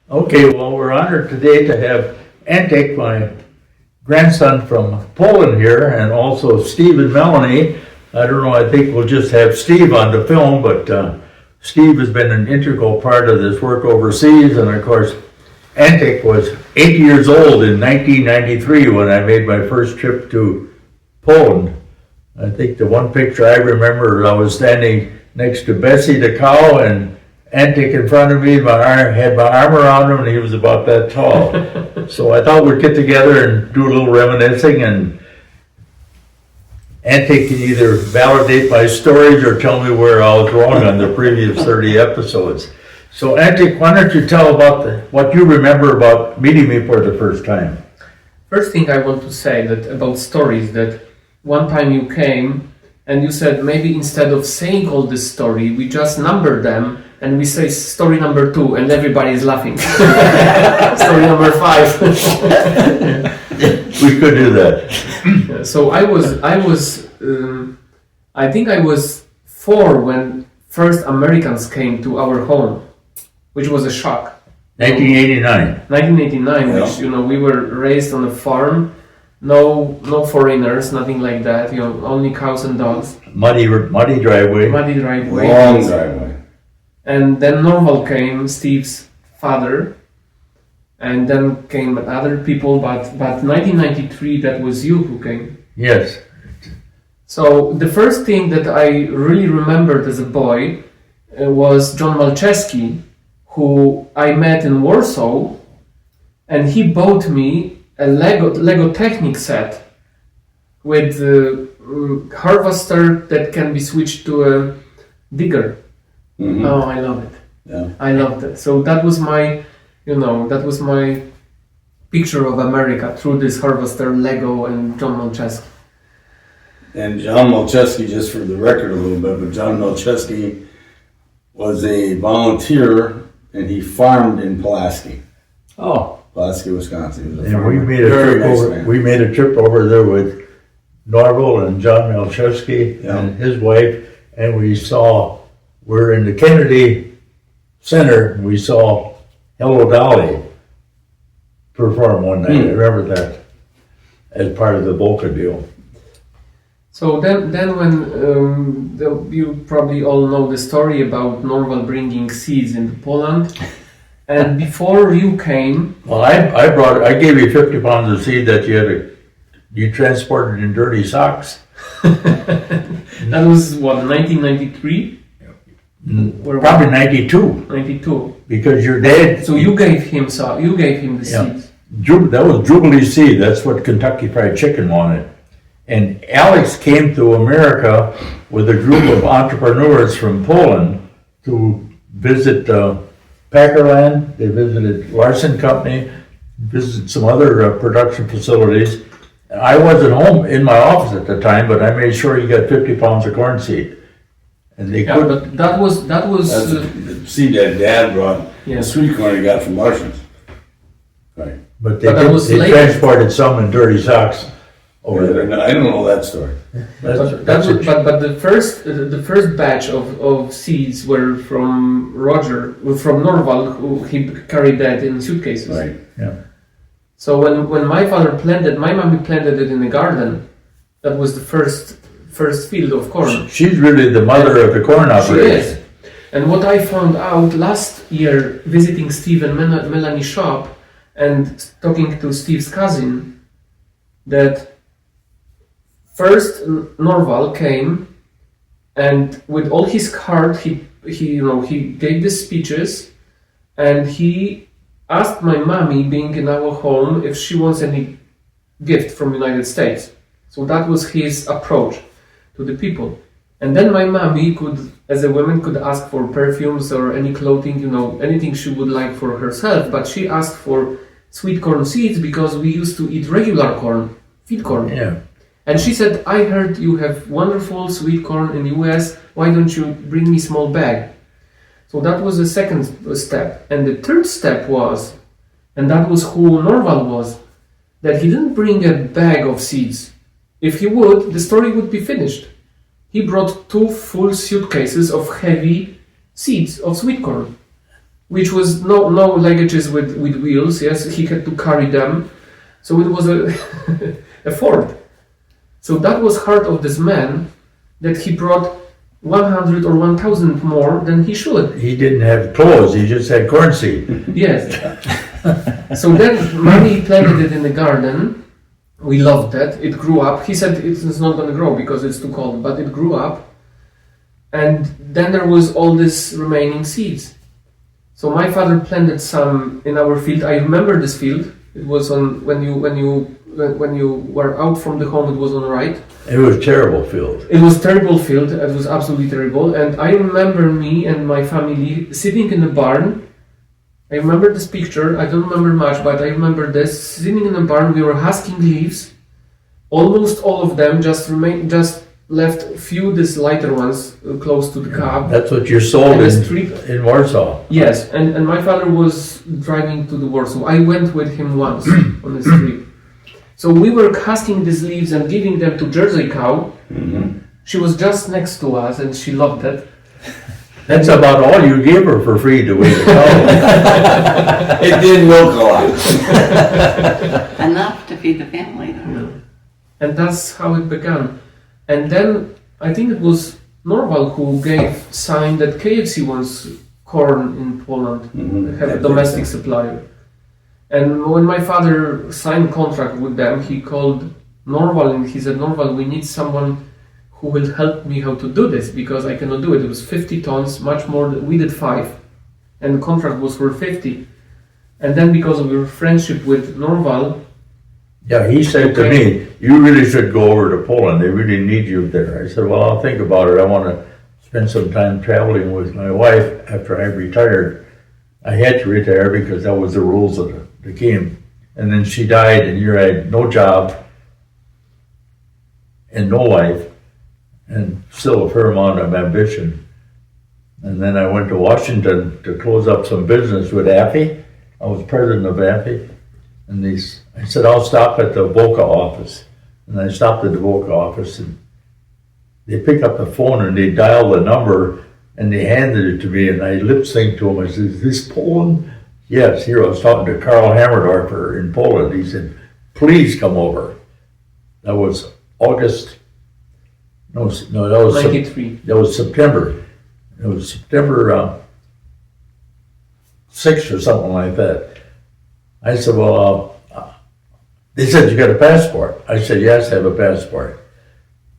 Okay, well, we're honored today to have Antec, my grandson from Poland here, and also Steve and Melanie. I don't know, I think we'll just have Steve on the film, but Steve has been an integral part of this work overseas, and of course, Antec was 8 years old in 1993 when I made my first trip to Poland. I think the one picture I remember, I was standing next to Bessie the cow and Antec in front of me, had my arm around him, and he was about that tall. So I thought we'd get together and do a little reminiscing, and Antec can either validate my stories or tell me where I was wrong on the previous 30 episodes. So Antec, why don't you tell about what you remember about meeting me for the first time? First thing I want to say that about stories, that one time you came and you said maybe instead of saying all this story, we just number them and we say story number 2 and everybody is laughing. Story number 5. We could do that. So I think I was 4 when first Americans came to our home, which was a shock. 1989. 1989, which, we were raised on a farm, no foreigners, nothing like that, only cows and dogs. Muddy driveway. Long driveway. And then Norval came, Steve's father, and then came other people, but 1993, that was you who came. Yes. So the first thing that I really remembered as a boy was John Malczewski, who I met in Warsaw, and he bought me a Lego Technic set with a harvester that can be switched to a digger. Mm-hmm. Oh, I love it. Yeah. I loved it. So that was my picture of America through this harvester, Lego, and John Malczewski. And John Malczewski, just for the record a little bit, but John Malczewski was a volunteer and he farmed in Pulaski. Oh. Pulaski, Wisconsin. And we made a trip over there with Norval and John Malczewski and his wife, and we're in the Kennedy Center, and we saw Hello Dolly perform one night. I remember that as part of the Volca deal. So then when you probably all know the story about Norval bringing seeds into Poland, and before you came... Well, I gave you 50 pounds of seed that you transported in dirty socks. That was what, 1993? Probably 92. 92. Because your dad... So you gave him the seeds. That was Jubilee seed. That's what Kentucky Fried Chicken wanted. And Alex came to America with a group of entrepreneurs from Poland to visit Packerland. They visited Larson Company, visited some other production facilities. I wasn't home in my office at the time, but I made sure you got 50 pounds of corn seed. And they but that was That's the seed that Dad brought. The sweet corn he got from Larson's. Right. But they transported some in dirty socks over there. I don't know that story. But the first batch of seeds were from Norval, who he carried that in suitcases. Right. Yeah. So when my father planted, my mommy planted it in the garden. That was the first field of corn. She's really the mother of the corn operation. She is. And what I found out last year, visiting Steve and Melanie's shop and talking to Steve's cousin, that first Norval came, and with all his heart, he gave the speeches, and he asked my mommy, being in our home, if she wants any gift from United States. So that was his approach to the people. And then my mommy as a woman, could ask for perfumes or any clothing, anything she would like for herself, but she asked for sweet corn seeds because we used to eat regular corn, feed corn. Yeah. And she said, I heard you have wonderful sweet corn in the US, why don't you bring me small bag? So that was the second step. And the third step was, and that was who Norval was, that he didn't bring a bag of seeds. If he would, the story would be finished. He brought 2 full suitcases of heavy seeds of sweet corn. which was no luggages with wheels. Yes, he had to carry them, so it was a effort. So that was heart of this man, that he brought 100 or 1,000 more than he should. He didn't have clothes, he just had corn seed. Yes. So then Mommy planted it in the garden. We loved that. It grew up. He said it's not going to grow because it's too cold, but it grew up. And then there was all this remaining seeds. So my father planted some in our field. I remember this field. It was on when you were out from the home. It was on the right. It was a terrible field. It was terrible field. It was absolutely terrible. And I remember me and my family sitting in the barn. I remember this picture. I don't remember much, but I remember this. Sitting in the barn, we were husking leaves. Almost all of them just left a few these lighter ones close to the cab. That's what you sold in Warsaw. Yes, and my father was driving to the Warsaw. I went with him once on this trip. So we were husking these leaves and giving them to Jersey cow. Mm-hmm. She was just next to us and she loved it. That's about all you gave her for free to weed the cow. It did milk a lot. Enough to feed the family, though. And that's how it began. And then I think it was Norval who gave sign that KFC wants corn in Poland, have a domestic supplier. And when my father signed contract with them, he called Norval and he said, Norval, we need someone who will help me how to do this because I cannot do it. It was 50 tons, much more than we did 5. And the contract was for 50. And then because of your friendship with Norval, Yeah, he said to me, you really should go over to Poland. They really need you there. I said, well, I'll think about it. I want to spend some time traveling with my wife after I retired. I had to retire because that was the rules of the game. And then she died, and here I had no job and no wife and still a fair amount of ambition. And then I went to Washington to close up some business with AFI. I was president of AFI. And I said, I'll stop at the Boca office. And I stopped at the Boca office, and they picked up the phone and they dialed the number and they handed it to me, and I lip synced to them. I said, is this Poland? Yes, here I was talking to Karl Hammerdorfer in Poland. He said, please come over. That was August, that was 93. That was September. It was September 6th or something like that. I said, well, they said, you got a passport? I said, yes, I have a passport.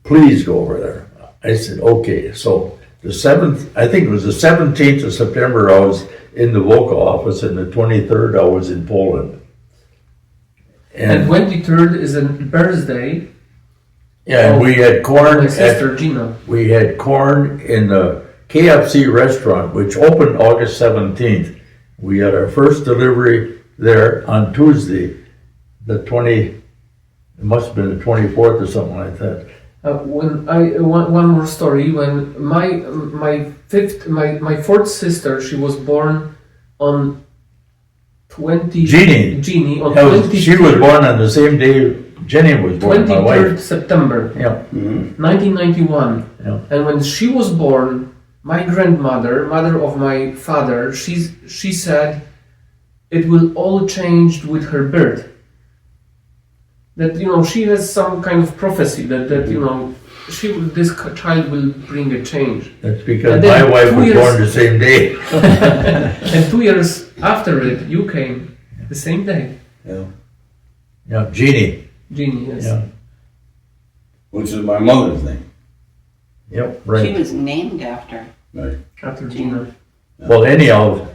Please go over there. I said, okay. So the 7th, I think it was the 17th of September, I was in the Boca office, and the 23rd, I was in Poland. And 23rd is a birthday. Yeah, and we had corn. My sister Gina. We had corn in the KFC restaurant, which opened August 17th. We had our first delivery there on Tuesday, it must have been the 24th or something like that. One more story. When my fourth sister, she was born on 20. Jeannie on 23rd. She was born on the same day Jenny was born. 23rd my wife. September. Yeah. 1991. Yeah. And when she was born, my grandmother, mother of my father, she said, it will all change with her birth. That she has some kind of prophecy that this child will bring a change. That's because my wife was born the same day. And 2 years after it, you came the same day. Yeah. Yeah, Jeannie. Jeannie, yes. Yeah. Which is my mother's name. Yep, right. She was named after. Right. After Gina. Well, anyhow,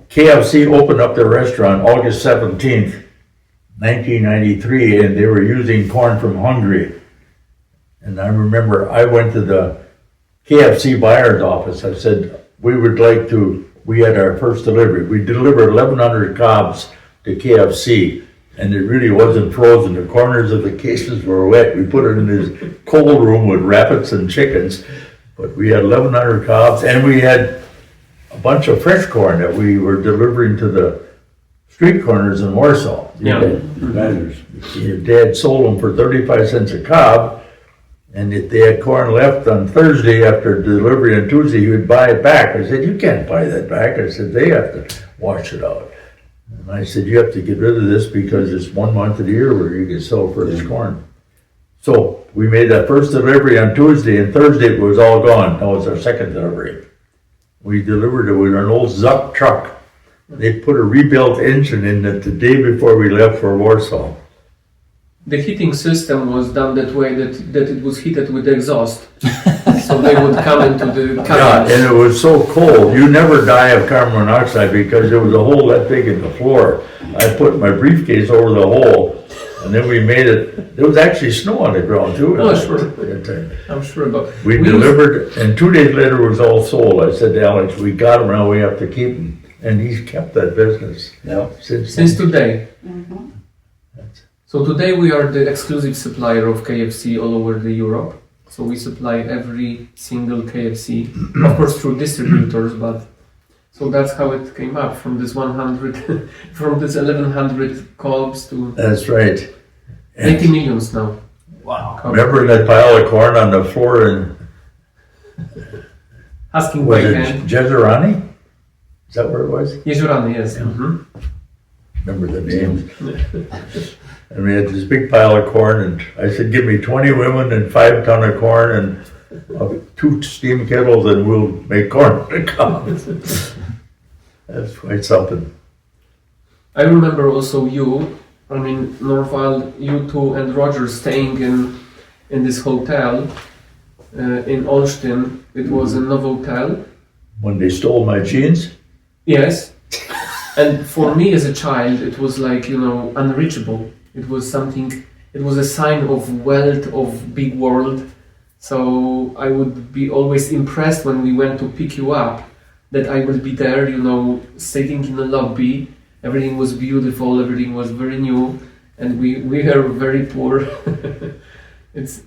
KFC opened up their restaurant August 17th, 1993, and they were using corn from Hungary. And I remember I went to the KFC buyer's office. I said, we had our first delivery. We delivered 1,100 cobs to KFC, and it really wasn't frozen. The corners of the cases were wet. We put it in this cold room with rabbits and chickens, but we had 1,100 cobs, and we had a bunch of fresh corn that we were delivering to the street corners in Warsaw. Yeah. Vendors. Your dad sold them for 35 cents a cob, And if they had corn left on Thursday after delivery on Tuesday, he would buy it back. I said, you can't buy that back. I said, they have to wash it out. And I said, you have to get rid of this because it's 1 month of the year where you can sell fresh corn. So we made that first delivery on Tuesday, and Thursday it was all gone. That was our second delivery. We delivered it with an old Zuck truck. They put a rebuilt engine in it the day before we left for Warsaw. The heating system was done that way that it was heated with exhaust. So they would come into the Yeah, cabin. and it was so cold. You never die of carbon monoxide because there was a hole that big in the floor. I put my briefcase over the hole, and then we made it. There was actually snow on the ground too. Oh, sure. I'm sure about. We delivered, and 2 days later it was all sold. I said to Alex, we got them now, we have to keep them. And he's kept that business Since today. Mhm. So today we are the exclusive supplier of KFC all over the Europe. So we supply every single KFC, of course through distributors, but so that's how it came up from this 100, from this 1100 colbs to That's right. 80 millions now. Wow. Remember that pile of corn on the floor in, Asking was by it hand. Jezerani? Is that where it was? Jeziorany, yes. Remember the names. And we had this big pile of corn, and I said, give me 20 women and 5 ton of corn and 2 steam kettles, and we'll make corn to come. That's quite something. I remember also you, I mean Norval, you two and Roger staying in this hotel in Olsztyn. It was a Novotel. When they stole my jeans, Yes. And for me as a child, it was like, unreachable. It was something, it was a sign of wealth, of big world. So I would be always impressed when we went to pick you up, that I would be there, sitting in the lobby. Everything was beautiful, everything was very new, and we were very poor. It's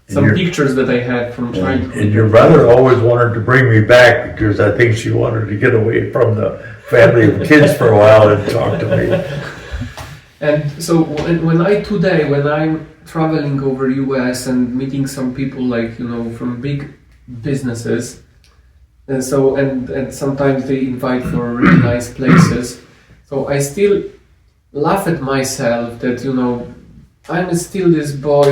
some pictures that I had from childhood. and your brother always wanted to bring me back because I think she wanted to get away from the family of kids for a while and talk to me. And so when I'm traveling over US and meeting some people from big businesses, and sometimes they invite for really nice places. So I still laugh at myself that I'm still this boy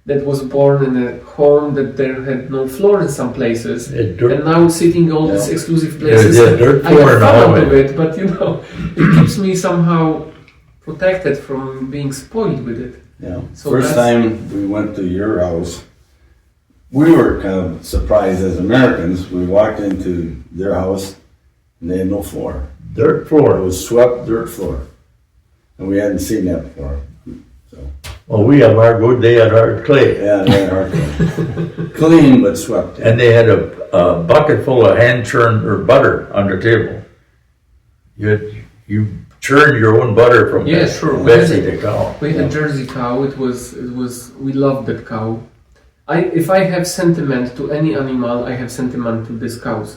that was born in a home that there had no floor in some places, and now sitting all these exclusive places. dirt I floor have and fun all out of of it. it, but it keeps me somehow protected from being spoiled with it. Yeah. So First time we went to your house, we were kind of surprised as Americans. We walked into their house and they had no floor. Dirt It floor. was swept dirt floor. And we hadn't seen that before. So, Well, we have our good, they had hard clay. yeah, they had hard clean but swept. And they had a bucket full of hand churned or butter on the table. You churned your own butter from Yes, sure. Betsy the cow. We had a Jersey cow. It was. We loved that cow. If I have sentiment to any animal, I have sentiment to these cows.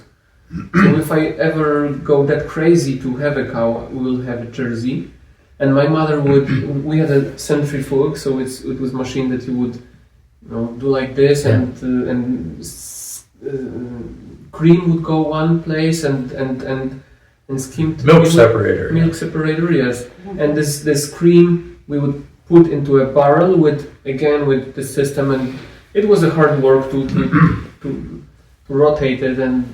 So if I ever go that crazy to have a cow, we will have a Jersey. And my mother would. We had a centrifuge, so it was machine that you would, do like this, and cream would go one place, and skimmed Milk separator. Milk separator, yes. And this cream we would put into a barrel with the system, and it was a hard work to rotate it, and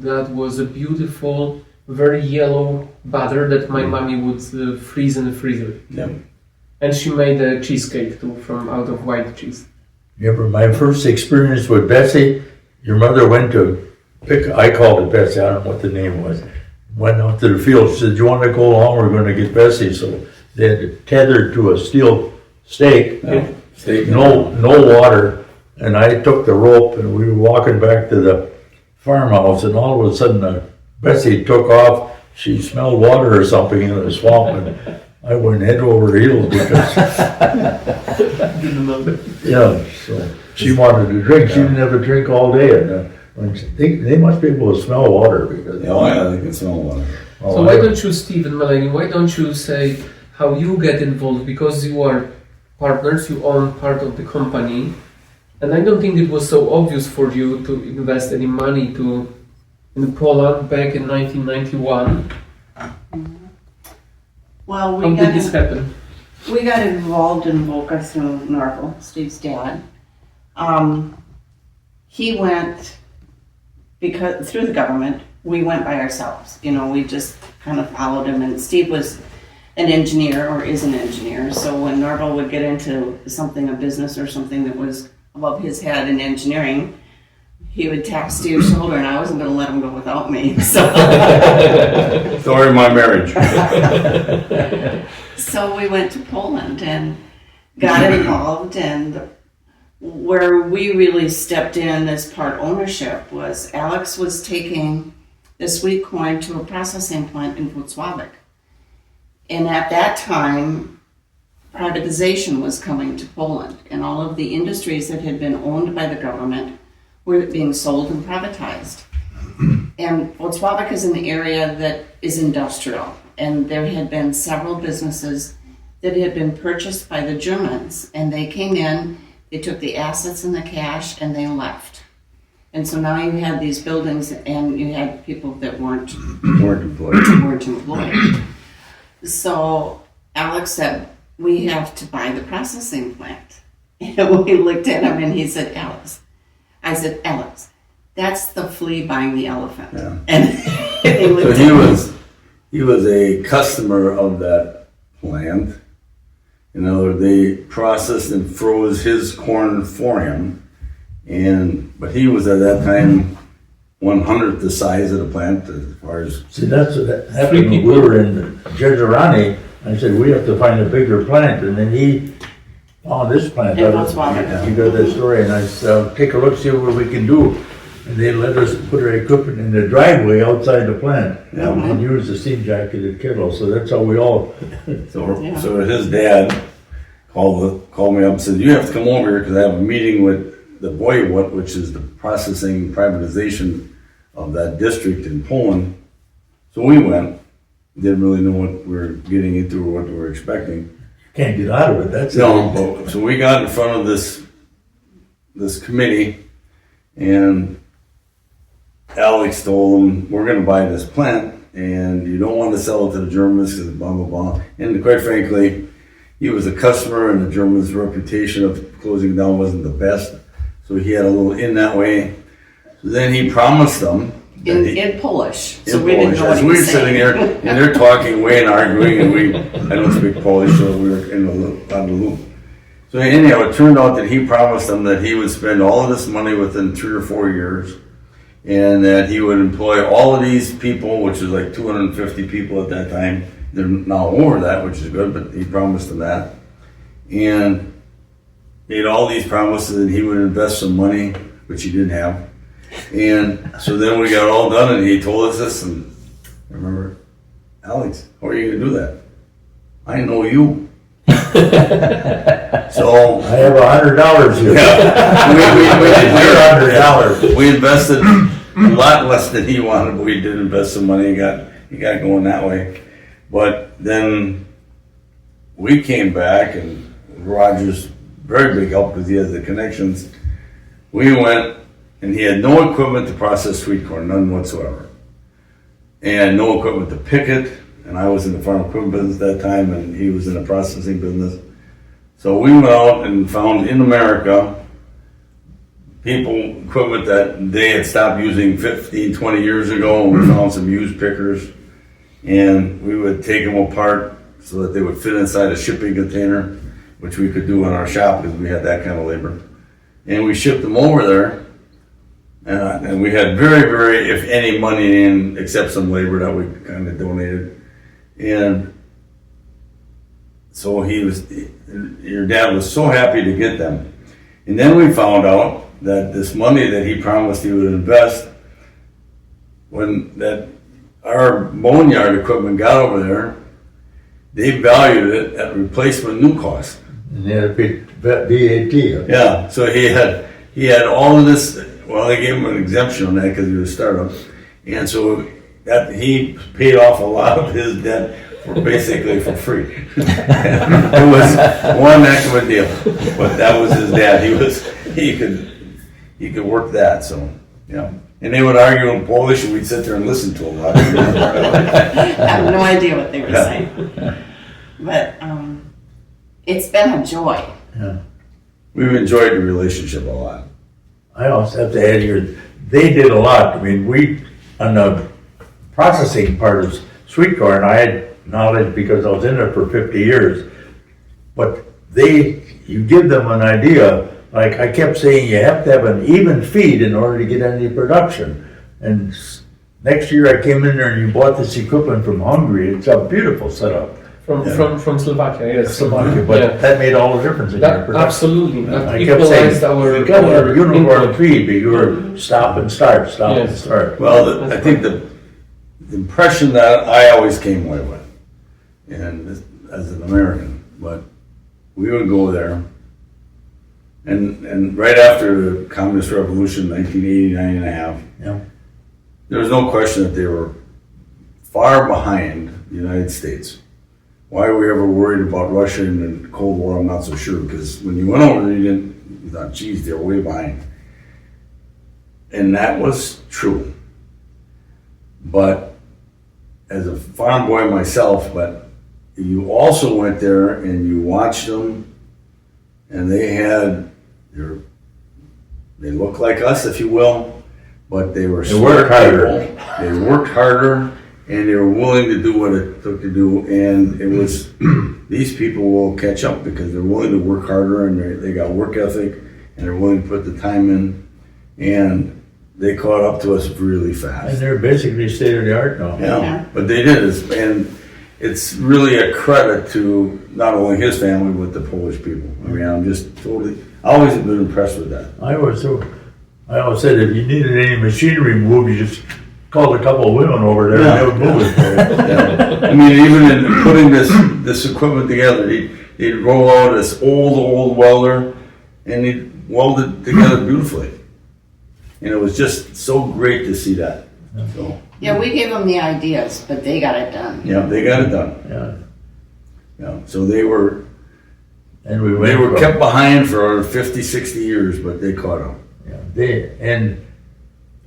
that was a beautiful, very yellow butter that my mommy would freeze in the freezer. Yeah. And she made a cheesecake too from out of white cheese. Remember my first experience with Betsy? Your mother went to I called it Betsy, I don't know what the name was. Went out to the field, she said, you want to go along, we're going to get Bessie. So they had it tethered to a steel stake, no water. And I took the rope and we were walking back to the farmhouse, and all of a sudden Bessie took off. She smelled water or something in the swamp, and I went head over heels because, Didn't know that. yeah, so she wanted to drink. She didn't have a drink all day. And they must be able to smell water because. Oh yeah, they can smell water. So why don't you, Steve and Melanie, why don't you say how you get involved? Because you are partners, you own part of the company, and I don't think it was so obvious for you to invest any money in Poland back in 1991. Well, How did this happen? we got involved in Volca through Norval, Steve's dad. He went because through the government. We went by ourselves. You know, we just kind of followed him. And Steve was an engineer, or is an engineer. So when Norval would get into something, a business or something that was above his head in engineering, he would tap Steve's shoulder, and I wasn't going to let him go without me. So. Story of my marriage. So we went to Poland and got involved, and where we really stepped in as part ownership was Alex was taking the sweet corn to a processing plant in Wrocław. And at that time, privatization was coming to Poland, and all of the industries that had been owned by the government were being sold and privatized. And Wrocław is an area that is industrial, and there had been several businesses that had been purchased by the Germans, and they came in, they took the assets and the cash, and they left. And so now you had these buildings, and you had people that weren't employed. So Alex said, we have to buy the processing plant. And we looked at him, and he said, Alex. I said, Alex, that's the flea buying the elephant. Yeah. And he looked So he was a customer of that plant. You know, they processed and froze his corn for him. But he was at that time 1/100th the size of the plant as far as. See, that's what happened when we were in Jezerani. I said, we have to find a bigger plant, and then he found this plant. In Wrocław. You got that story, and I said, take a look, see what we can do. And they let us put our equipment in the driveway outside the plant, and use the steam jacketed kettle, so that's how we all. So his dad called me up and said, you have to come over here because I have a meeting with the Boywat, which is the processing privatization of that district in Poland. So we went, didn't really know what we were getting into or what we were expecting. Can't get out of it, that's No, so we got in front of this committee, and Alex told them, we're going to buy this plant, and you don't want to sell it to the Germans because blah, blah, blah. And quite frankly, he was a customer, and the Germans' reputation of closing down wasn't the best. So he had a little in that way. So then he promised them. in Polish. In Polish. As we were sitting there, and they're talking away and arguing, and I don't speak Polish, so we were on the loop. So anyhow, it turned out that he promised them that he would spend all of this money within 3 or 4 years, and that he would employ all of these people, which is like 250 people at that time. They're now over that, which is good, but he promised them that. And made all these promises that he would invest some money, which he didn't have. And so then we got all done, and he told us this, and I remember, Alex, how are you going to do that? I know you. So I have $100 here. $100. We invested a lot less than he wanted, but we did invest some money and he got going that way. But then we came back, and Roger's very big help because he has the connections. We went, and he had no equipment to process sweet corn, none whatsoever. And no equipment to pick it, and I was in the farm equipment business at that time, and he was in the processing business. So we went out and found in America equipment that they had stopped using 15, 20 years ago, and we found some used pickers, and we would take them apart so that they would fit inside a shipping container, which we could do in our shop because we had that kind of labor. And we shipped them over there, and we had very, very, if any, money in, except some labor that we kind of donated. And so your dad was so happy to get them. And then we found out that this money that he promised he would invest, when our boneyard equipment got over there, they valued it at replacement new cost. And they had to pay VAT. Yeah, so he had all of this. Well, they gave him an exemption on that because he was a startup, and so that he paid off a lot of his debt basically for free. It was one heck of a deal, but that was his dad. He could work that, so, yeah. And they would argue in Polish, and we'd sit there and listen to them. I have no idea what they were saying. But it's been a joy. Yeah. We've enjoyed the relationship a lot. I also have to add here, they did a lot. I mean, on the processing part of sweet corn, I had knowledge because I was in it for 50 years. But you give them an idea, like I kept saying, you have to have an even feed in order to get any production. And next year I came in there and you bought this equipment from Hungary. It's a beautiful setup. From Slovakia, yes. Slovakia, but that made all the difference in your production. Absolutely. That I kept saying, equalized our you got a uniform input. feed, but you were stop and start, and start. Well, I think the impression that I always came away with, and as an American, but we would go there, and right after the Communist Revolution, 1989 and a half, Yeah. there was no question that they were far behind the United States. Why we ever worried about Russia in the Cold War, I'm not so sure, because when you went over there, you thought, geez, they're way behind. And that was true. But as a farm boy myself, but you also went there and you watched them, and they looked like us, if you will, but they were worked harder. They worked harder, and they were willing to do what it took to do. And it was these people will catch up because they're willing to work harder, and they got work ethic, and they're willing to put the time in, and they caught up to us really fast. And they're basically state of the art now. Yeah, but they did, and it's really a credit to not only his family but the Polish people. I mean, I'm just totally, I always have been impressed with that. I always said if you needed any machinery moved, you just called a couple of women over there and they would move it for you. Yeah. I mean, even in putting this equipment together, he'd roll out this old welder, and he'd weld it together beautifully. And it was just so great to see that. So, Yeah, we gave them the ideas, but they got it done. yeah, they got it done. Yeah. Yeah, so they were And kept behind for 50, 60 years, but they caught up. And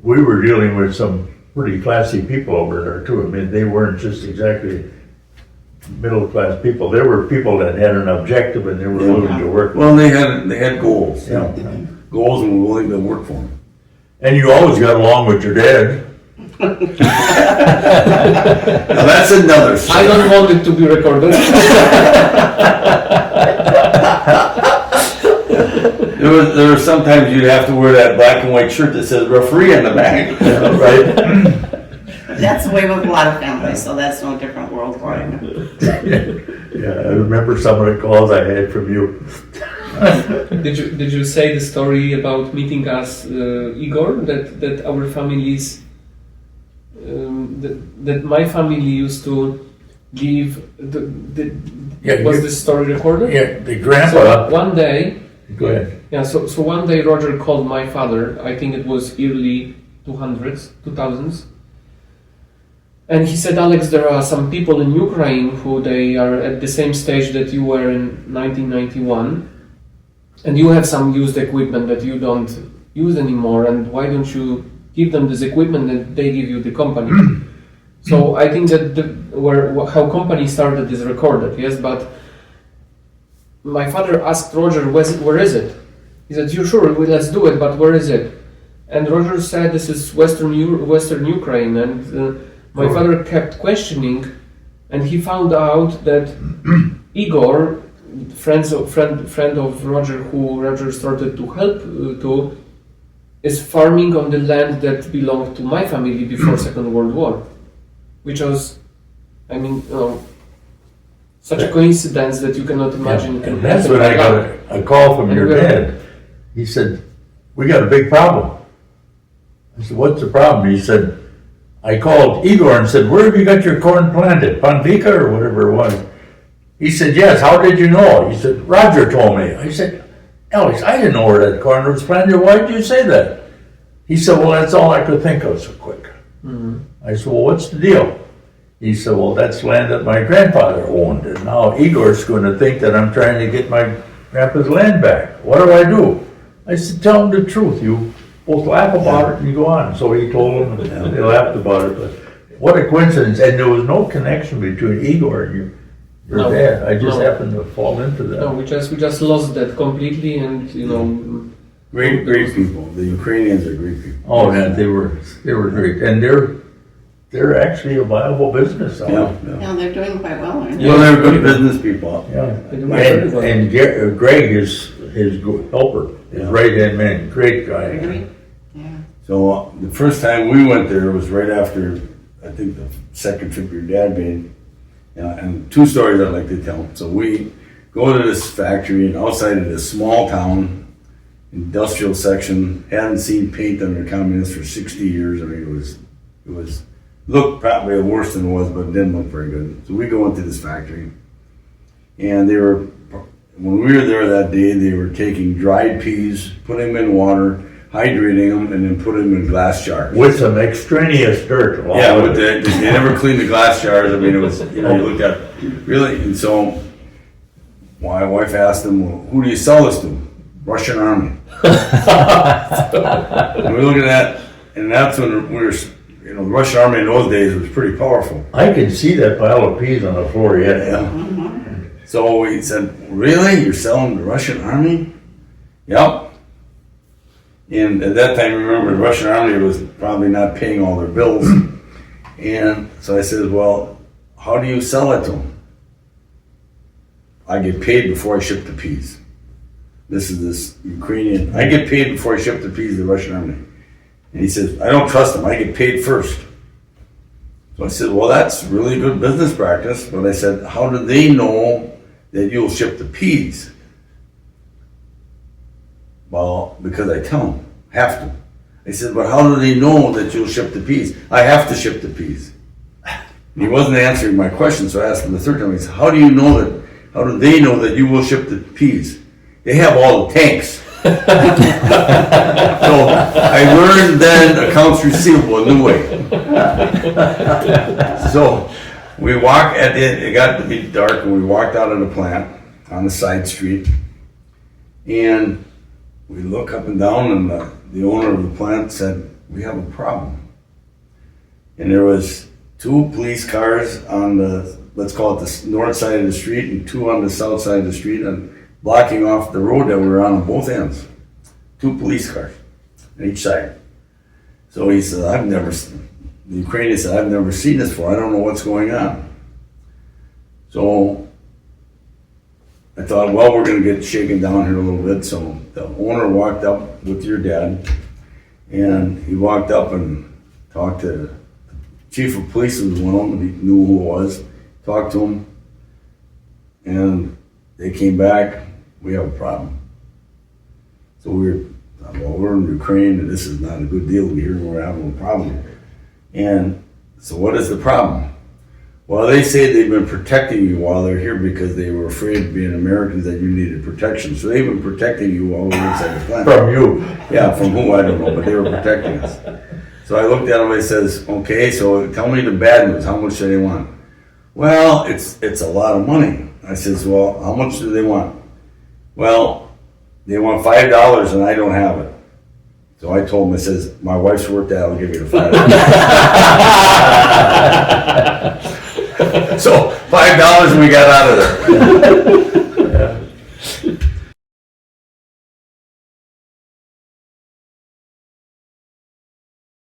we were dealing with some pretty classy people over there too. I mean, they weren't just exactly middle class people. There were people that had an objective and they were willing to work. Well, they had goals. Yeah. Goals, and were willing to work for them. And you always got along with your dad. Now that's another story. I don't want it to be recorded. There were sometimes you'd have to wear that black and white shirt that says referee on the back. Right? That's the way with a lot of families, so that's no different worldwide. Yeah, I remember some of the calls I had from you. Did you say the story about meeting us, Igor? That our families, that my family used to give. Was this story recorded? Yeah, the grandpa. So one day. Go ahead. Yeah. So one day Roger called my father. I think it was early 2000s. And he said, Alex, there are some people in Ukraine who they are at the same stage that you were in 1991, and you have some used equipment that you don't use anymore, and why don't you give them this equipment and they give you the company? So I think that how company started is recorded, yes, but my father asked Roger, where is it? He said, you sure, let's do it, but where is it? And Roger said, this is Western Ukraine, and my father kept questioning, and he found out that Igor, friend of Roger, who Roger started to help to, is farming on the land that belonged to my family before Second World War, which was, I mean, such a coincidence that you cannot imagine. And that's when I got a call from your dad. He said, we got a big problem. I said, what's the problem? He said, I called Igor and said, where have you got your corn planted? Panvika or whatever it was. He said, yes, how did you know? He said, Roger told me. I said, Alex, I didn't know where that corn was planted. Why did you say that? He said, well, that's all I could think of so quick. Mm-hmm. I said, well, what's the deal? He said, well, that's land that my grandfather owned, and now Igor's gonna think that I'm trying to get my grandpa's land back. What do? I said, tell him the truth, you both laugh about it and you go on. So he told them, and they laughed about it, but what a coincidence, and there was no connection between Igor and your No. dad. I just No. happened to fall into that. No, we just lost that completely, and you know. Great people. The Ukrainians are great people. Oh, man, they were great, and they're actually a viable business. Yeah. Yeah, they're doing quite well, aren't they? Well, they're good business people. Yeah. They do very well. And Greg is his helper, his right-hand man, great guy. Agree? Yeah. So the first time we went there was right after, I think, the second trip your dad made. And two stories I'd like to tell. So we go to this factory, and outside of this small town, industrial section, hadn't seen paint under communists for 60 years. I mean, it was looked probably worse than it was, but it didn't look very good. So we go into this factory, and when we were there that day, they were taking dried peas, putting them in water, hydrating them, and then putting them in glass jars. With some extraneous dirt. along Yeah, with with they never cleaned the glass jars. I mean, it was, you looked at, really, and so my wife asked them, well, who do you sell this to? Russian Army. And we look at that, and that's when we were, the Russian Army in those days was pretty powerful. I can see that pile of peas on the floor yet. Yeah. So we said, really? You're selling the Russian Army? Yep. And at that time, remember, the Russian Army was probably not paying all their bills. And so I said, well, how do you sell it to them? I get paid before I ship the peas. This Ukrainian, I get paid before I ship the peas to the Russian Army. And he says, I don't trust them, I get paid first. So I said, well, that's really good business practice. But I said, how do they know that you'll ship the peas? Well, because I tell them, have to. I said, but how do they know that you'll ship the peas? I have to ship the peas. And he wasn't answering my question, so I asked him the third time. He said, how do they know that you will ship the peas? They have all the tanks. So I learned then accounts receivable a new way. So we it got to be dark, and we walked out of the plant on the side street, and we look up and down, and the owner of the plant said, we have a problem. And there was 2 police cars on the, let's call it the north side of the street, and 2 on the south side of the street, and blocking off the road that we were on both ends. 2 police cars on each side. So he said, the Ukrainian said, I've never seen this before. I don't know what's going on. So I thought, well, we're going to get shaken down here a little bit. So the owner walked up with your dad, and he walked up and talked to the chief of police, who was one of them, and he knew who it was, talked to him, and they came back. We have a problem. So we're in Ukraine, and this is not a good deal. We're having a problem. And so what is the problem? Well, they say they've been protecting you while they're here because they were afraid, being Americans, that you needed protection. So they've been protecting you while we were inside the plant. From you. Yeah, from who, I don't know, but they were protecting us. So I looked at him and I says, okay, so tell me the bad news. How much do they want? Well, it's a lot of money. I says, well, how much do they want? Well, they want $5 and I don't have it. So I told him, I says, my wife's worked out, I'll give you the $5. So $5 and we got out of there.